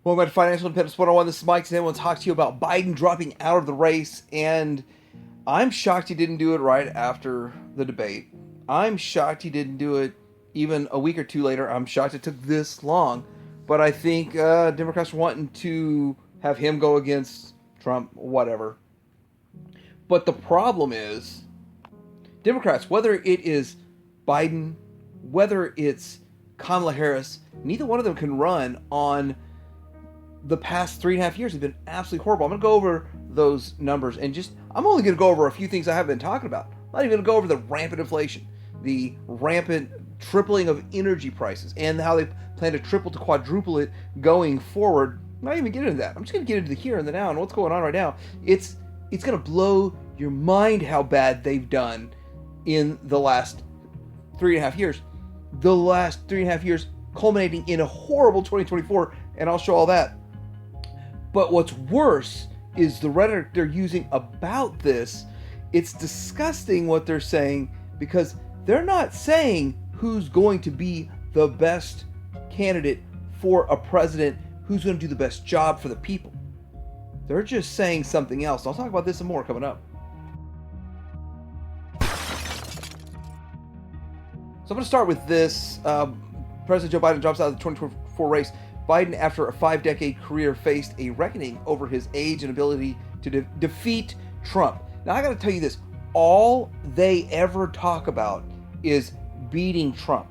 Welcome back to Financial Independence 101. This is Mike. Today I want to talk to you about Biden dropping out of the race, and I'm shocked he didn't do it right after the debate. I'm shocked he didn't do it even a week or two later. I'm shocked it took this long, but I think Democrats are wanting to have him go against Trump, whatever. But the problem is, Democrats, whether it is Biden, whether it's Kamala Harris, neither one of them can run on the past 3.5 years have been absolutely horrible. I'm going to go over those numbers and I'm only going to go over a few things I haven't been talking about. I'm not even going to go over the rampant inflation, the rampant tripling of energy prices, and how they plan to triple to quadruple it going forward. I'm not even getting into that. I'm just going to get into the here and the now and what's going on right now. It's going to blow your mind how bad they've done in the last 3.5 years. The last 3.5 years culminating in a horrible 2024, and I'll show all that. But what's worse is the rhetoric they're using about this. It's disgusting what they're saying, because they're not saying who's going to be the best candidate for a president who's going to do the best job for the people. They're just saying something else. I'll talk about this and more coming up. So I'm going to start with this. President Joe Biden drops out of the 2024 race. Biden, after a 5-decade career, faced a reckoning over his age and ability to defeat Trump. Now, I got to tell you this. All they ever talk about is beating Trump.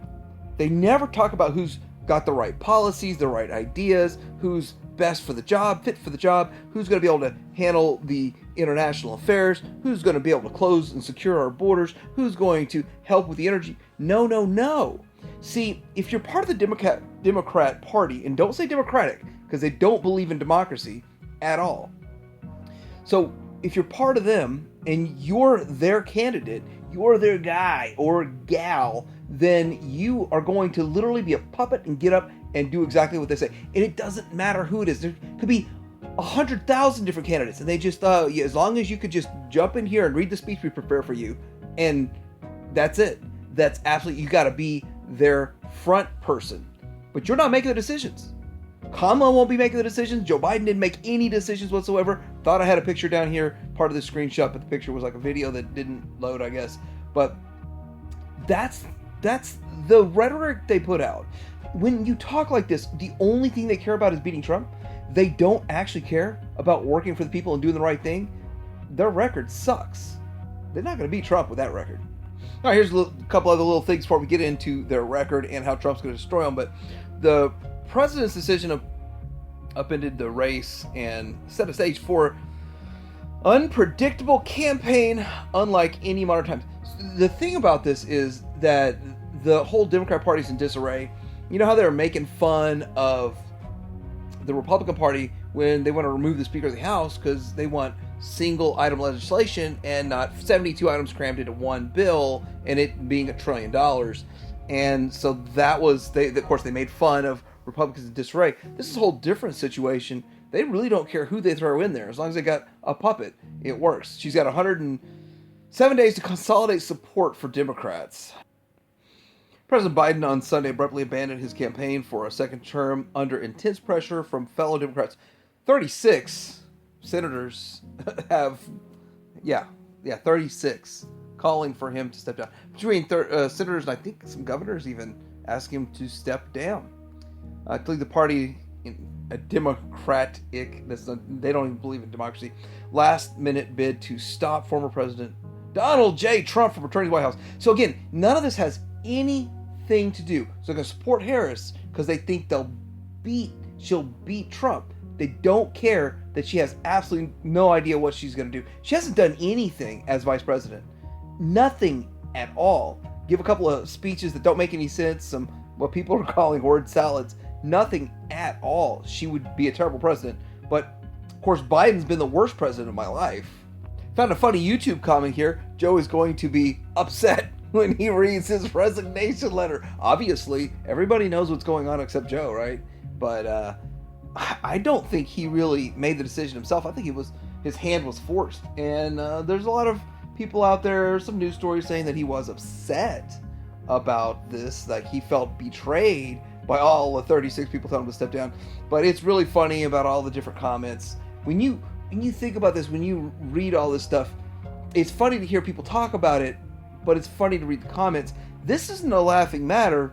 They never talk about who's got the right policies, the right ideas, who's best for the job, fit for the job, who's going to be able to handle the international affairs, who's going to be able to close and secure our borders, who's going to help with the energy. No. See, if you're part of the Democrat Party, and don't say Democratic, because they don't believe in democracy at all. So if you're part of them and you're their candidate, you're their guy or gal, then you are going to literally be a puppet and get up and do exactly what they say. And it doesn't matter who it is. There could be 100,000 different candidates, and they just, as long as you could just jump in here and read the speech we prepare for you, and that's it. That's absolutely, you got to be their front person. But you're not making the decisions. Kamala won't be making the decisions. Joe Biden didn't make any decisions whatsoever. Thought I had a picture down here, part of the screenshot, but the picture was like a video that didn't load, I guess. But that's the rhetoric they put out. When you talk like this, the only thing they care about is beating Trump. They don't actually care about working for the people and doing the right thing. Their record sucks. They're not going to beat Trump with that record. All right, here's a couple other little things before we get into their record and how Trump's going to destroy them. But the president's decision upended the race and set a stage for unpredictable campaign unlike any modern times. The thing about this is that the whole Democrat Party's in disarray. You know how they were making fun of the Republican Party when they want to remove the Speaker of the House because they want single item legislation and not 72 items crammed into one bill, and it being $1 trillion. And so that was, of course, they made fun of Republicans in disarray. This is a whole different situation. They really don't care who they throw in there. As long as they got a puppet, it works. She's got 107 days to consolidate support for Democrats. President Biden on Sunday abruptly abandoned his campaign for a second term under intense pressure from fellow Democrats. 36 senators have, 36 calling for him to step down. Between senators and I think some governors even asked him to step down. To lead the party in a democratic, they don't even believe in democracy, last-minute bid to stop former President Donald J. Trump from returning to the White House. So again, none of this has anything to do. So they're going to support Harris because they think she'll beat Trump. They don't care that she has absolutely no idea what she's going to do. She hasn't done anything as vice president. Nothing at all. Give a couple of speeches that don't make any sense, what people are calling word salads. Nothing at all. She would be a terrible president. But, of course, Biden's been the worst president of my life. Found a funny YouTube comment here. Joe is going to be upset when he reads his resignation letter. Obviously, everybody knows what's going on except Joe, right? But I don't think he really made the decision himself. I think his hand was forced. And there's a lot of people out there, some news stories saying that he was upset about this, that he felt betrayed by all the 36 people telling him to step down. But it's really funny about all the different comments. When you think about this, when you read all this stuff, it's funny to hear people talk about it, but it's funny to read the comments. This isn't a laughing matter,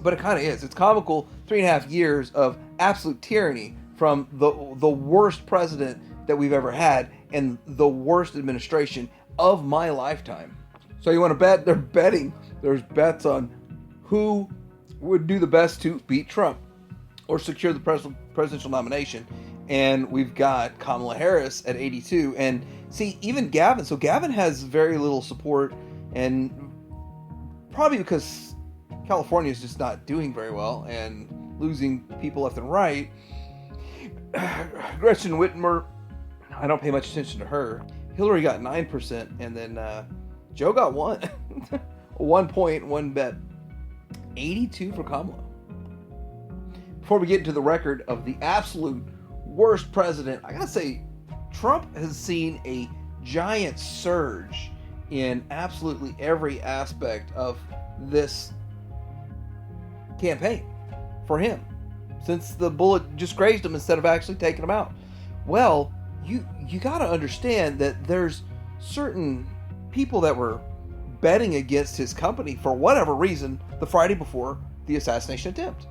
but it kind of is. It's comical. 3.5 years of absolute tyranny from the worst president that we've ever had and the worst administration of my lifetime. So you want to bet? They're betting. There's bets on who would do the best to beat Trump or secure the presidential nomination. And we've got Kamala Harris at 82. And see, even Gavin. So Gavin has very little support, and probably because California is just not doing very well and losing people left and right. Gretchen Whitmer, I don't pay much attention to her. Hillary got 9%, and then Joe got 1. 1 point, 1 bet. 82 for Kamala. Before we get into the record of the absolute worst president, I gotta say, Trump has seen a giant surge in absolutely every aspect of this campaign for him, since the bullet just grazed him instead of actually taking him out. Well, you gotta understand that there's certain people that were betting against his company for whatever reason the Friday before the assassination attempt.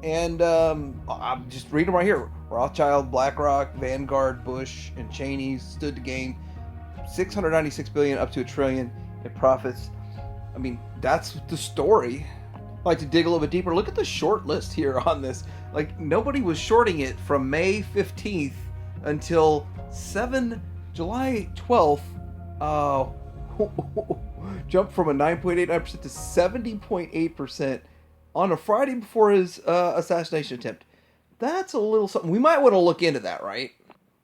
And I'm just reading right here. Rothschild, BlackRock, Vanguard, Bush, and Cheney stood to gain $696 billion up to $1 trillion in profits. I mean, that's the story. I'd like to dig a little bit deeper. Look at the short list here on this. Like, nobody was shorting it from May 15th until July 12th. Jumped from a 9.89% to 70.8% on a Friday before his assassination attempt. That's a little something. We might want to look into that, right?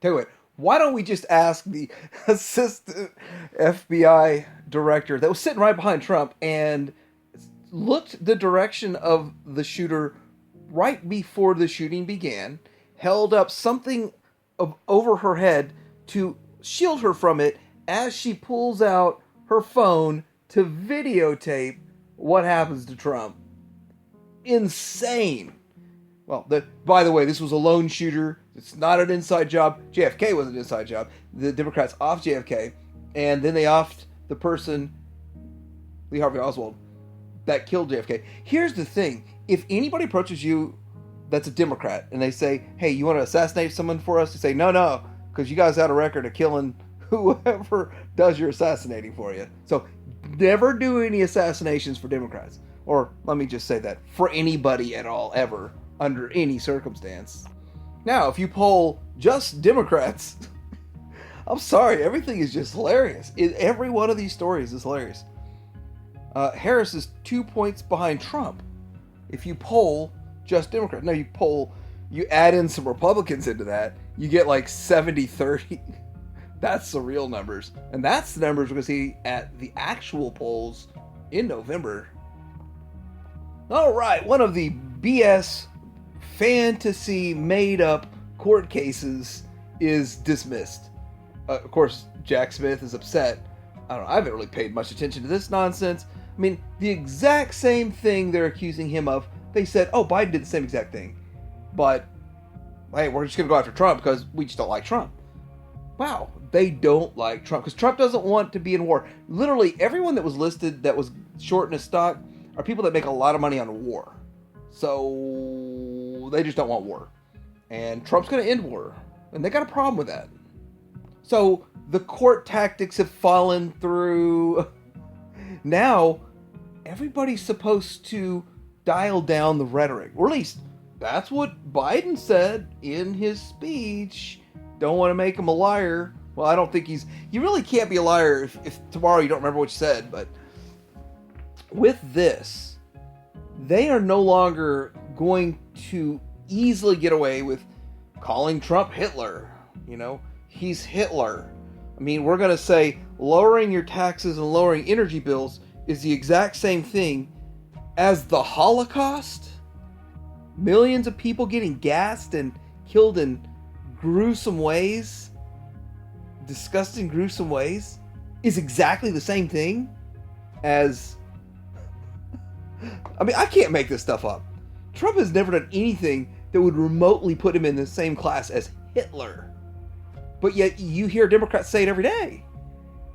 Tell you what, why don't we just ask the assistant FBI director that was sitting right behind Trump and looked the direction of the shooter right before the shooting began, held up something over her head to shield her from it as she pulls out her phone to videotape what happens to Trump. Insane. Well, by the way, this was a lone shooter. It's not an inside job. JFK was an inside job. The Democrats offed JFK, and then they offed the person, Lee Harvey Oswald, that killed JFK. Here's the thing. If anybody approaches you that's a Democrat, and they say, hey, you want to assassinate someone for us? You say, no, because you guys had a record of killing whoever does your assassinating for you. So never do any assassinations for Democrats. Or let me just say that, for anybody at all, ever, under any circumstance. Now, if you poll just Democrats, I'm sorry, everything is just hilarious. Every one of these stories is hilarious. Harris is 2 points behind Trump if you poll just Democrats. Now, you add in some Republicans into that, you get like 70-30. That's the real numbers. And that's the numbers we're going to see at the actual polls in November. All right, one of the BS fantasy made-up court cases is dismissed. Of course, Jack Smith is upset. I don't know, I haven't really paid much attention to this nonsense. I mean, the exact same thing they're accusing him of, they said, oh, Biden did the same exact thing. But, hey, we're just going to go after Trump because we just don't like Trump. Wow, they don't like Trump because Trump doesn't want to be in war. Literally, everyone that was listed that was short in his stock are people that make a lot of money on war. So they just don't want war. And Trump's going to end war. And they got a problem with that. So the court tactics have fallen through. Now, everybody's supposed to dial down the rhetoric. Or at least, that's what Biden said in his speech. Don't want to make him a liar. Well, I don't think you really can't be a liar if tomorrow you don't remember what you said. But with this, they are no longer going to easily get away with calling Trump Hitler. You know, he's Hitler. I mean, we're going to say lowering your taxes and lowering energy bills is the exact same thing as the Holocaust. Millions of people getting gassed and killed in gruesome ways, disgusting, gruesome ways, is exactly the same thing as... I mean, I can't make this stuff up. Trump has never done anything that would remotely put him in the same class as Hitler. But yet you hear Democrats say it every day.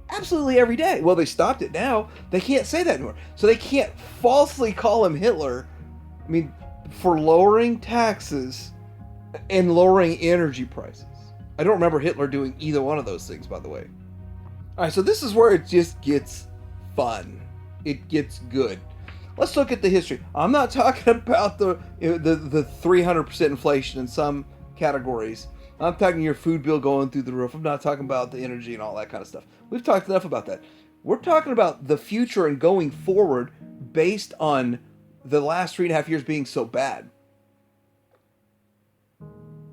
Absolutely every day. Well, they stopped it now. They can't say that anymore. So they can't falsely call him Hitler. I mean, for lowering taxes and lowering energy prices. I don't remember Hitler doing either one of those things, by the way. All right, so this is where it just gets fun. It gets good. Let's look at the history. I'm not talking about the 300% inflation in some categories. I'm talking your food bill going through the roof. I'm not talking about the energy and all that kind of stuff. We've talked enough about that. We're talking about the future and going forward based on the last 3.5 years being so bad.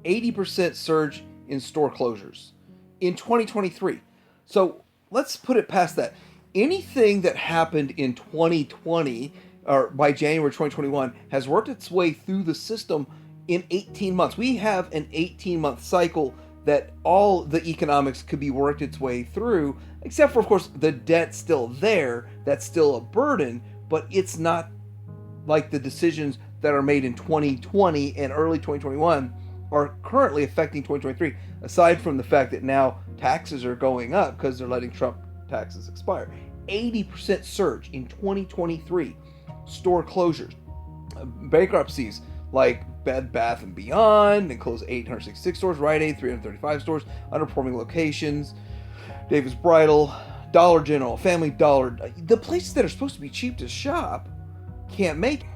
80% surge in store closures in 2023. So let's put it past that. Anything that happened in 2020 or by January 2021 has worked its way through the system in 18 months. We have an 18-month cycle that all the economics could be worked its way through, except for, of course, the debt's still there. That's still a burden, but it's not like the decisions that are made in 2020 and early 2021 are currently affecting 2023, aside from the fact that now taxes are going up because they're letting Trump taxes expire. 80% surge in 2023. Store closures. Bankruptcies like Bed Bath & Beyond. They closed 866 stores. Rite Aid, 335 stores. Underperforming locations. David's Bridal. Dollar General. Family Dollar. The places that are supposed to be cheap to shop can't make it.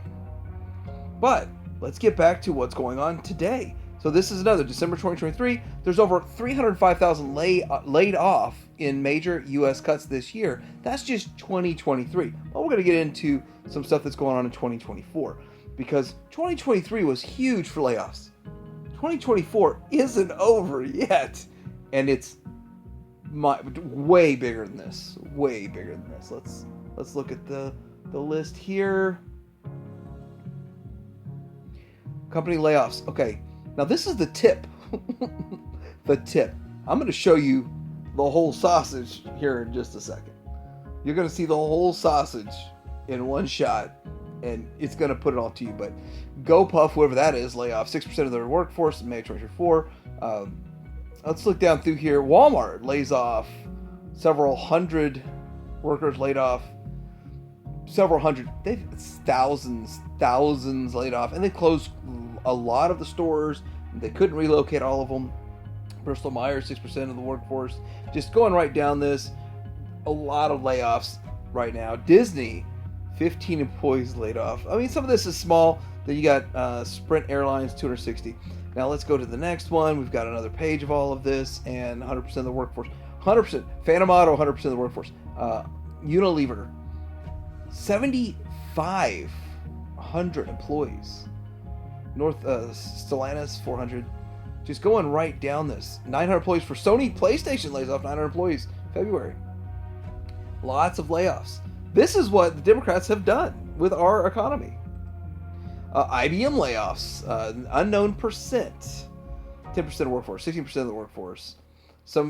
But let's get back to what's going on today. So this is another December 2023. There's over 305,000 laid off in major U.S. cuts this year. That's just 2023. Well, we're going to get into some stuff that's going on in 2024 because 2023 was huge for layoffs. 2024 isn't over yet, and it's way bigger than this. Way bigger than this. Let's look at the list here. Company layoffs. Okay. Now this is the tip. The tip. I'm going to show you the whole sausage here in just a second. You're going to see the whole sausage in one shot, and it's going to put it all to you. But GoPuff, whoever that is, lay off 6% of their workforce in May 2024. Let's look down through here. Walmart lays off several hundred workers, laid off several hundred. They've thousands laid off, and they closed a lot of the stores. They couldn't relocate all of them. Bristol Myers, 6% of the workforce. Just going right down this, a lot of layoffs right now. Disney, 15 employees laid off. I mean, some of this is small. Then you got Sprint Airlines, 260. Now let's go to the next one. We've got another page of all of this, and 100% of the workforce. 100%. Phantom Auto, 100% of the workforce. Unilever, 7,500 employees. Stellantis, 400. Just going right down this. 900 employees for Sony PlayStation lays off 900 employees February. Lots of layoffs. This is what the Democrats have done with our economy. IBM layoffs, unknown percent. 10% of the workforce, 16% of the workforce.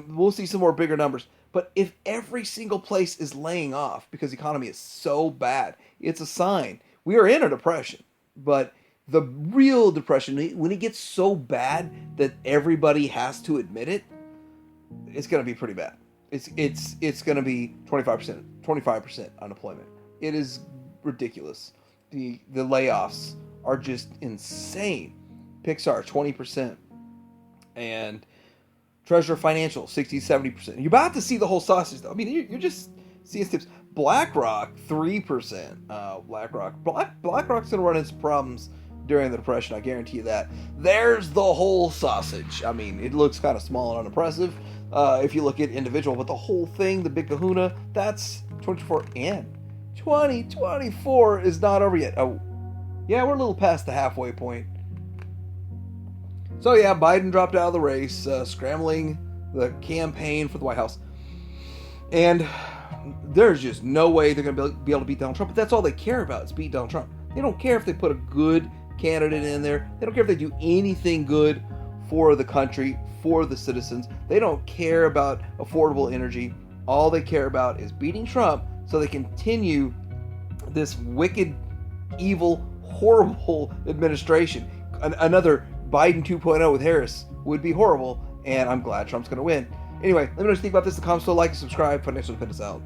We'll see some more bigger numbers. But if every single place is laying off because the economy is so bad, it's a sign. We are in a depression. But the real depression, when it gets so bad that everybody has to admit it, it's going to be pretty bad. It's going to be 25% unemployment. It is ridiculous. The layoffs are just insane. Pixar, 20%. And Treasure Financial, 60-70%. You're about to see the whole sausage, though. I mean, you're just seeing tips. BlackRock, 3%. BlackRock's going to run into problems during the Depression, I guarantee you that. There's the whole sausage. I mean, it looks kind of small and unimpressive if you look at individual, but the whole thing, the big kahuna, that's 2024 and 2024 is not over yet. Oh, yeah, we're a little past the halfway point. So yeah, Biden dropped out of the race, scrambling the campaign for the White House. And there's just no way they're going to be able to beat Donald Trump, but that's all they care about is beat Donald Trump. They don't care if they put a good candidate in there. They don't care if they do anything good for the country, for the citizens. They don't care about affordable energy. All they care about is beating Trump so they continue this wicked, evil, horrible administration. Another Biden 2.0 with Harris would be horrible, and I'm glad Trump's going to win. Anyway, let me know what you think about this in the comments. So like and subscribe. Put next one, put us out.